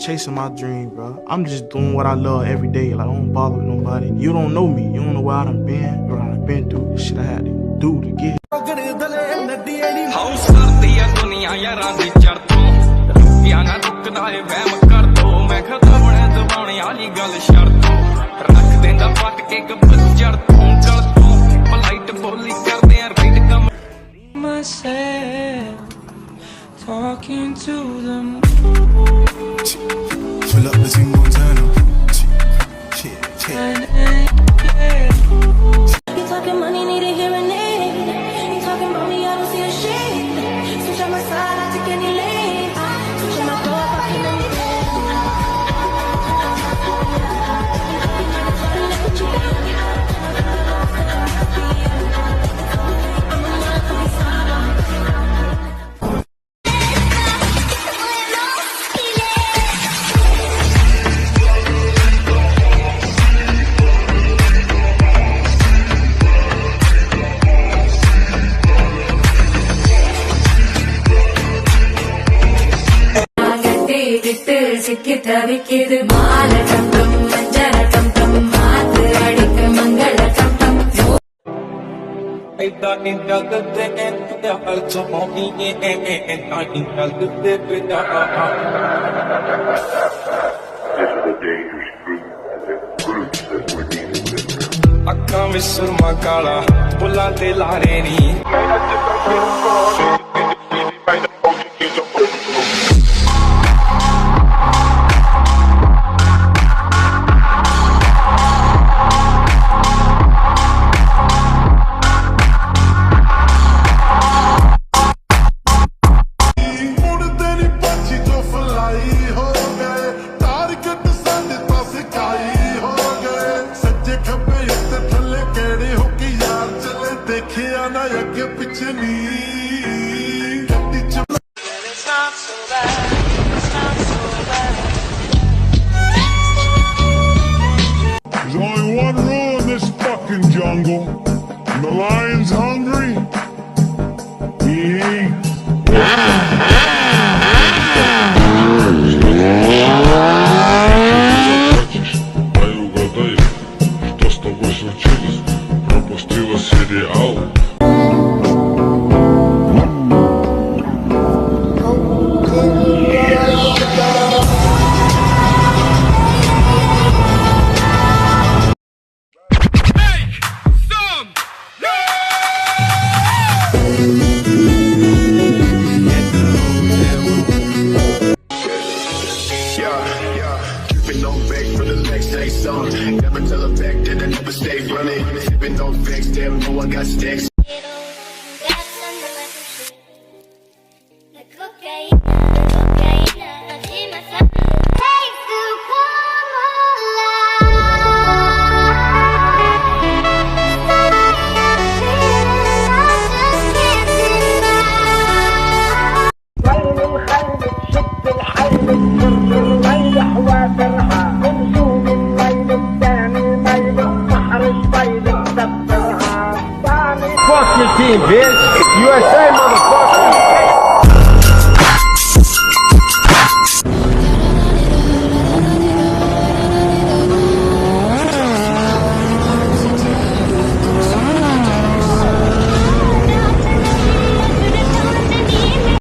just chasing my dream, bro. I'm just doing what I love every day. Like, I don't bother with nobody. You don't know me. You don't know where I done been. What I done been through. The shit I had to do to get here. Talking to them. Pull up the team Montana. You talking money, need a hearing aid. You talking about me, I don't see a shade. Switch on my side, I take any lane. Switch on my door, I can let me விக்கிது மால கட்டம் மஞ்சள கட்டம் மாத்து அடிக்க மங்கள கட்டம் ஐதா இந்தகதே என்ட அல்சோமி நான் இந்தகதே பிதா ਅੱਖਾਂ ਵਿੱਚ ਸੁਰਮਾ ਕਾਲਾ ਬੁੱਲਾਂ ਤੇ ਲਾਰੇ ਨੀ There's only one rule in this fucking jungle. When the lion's hungry, he eats. Дай угадай, что с тобой случилось? Пропустила сериал. Never tell a fact that I never stay running. Sipping on facts, damn, know I got stacks. Fuck your team, bitch. USA, motherfucker.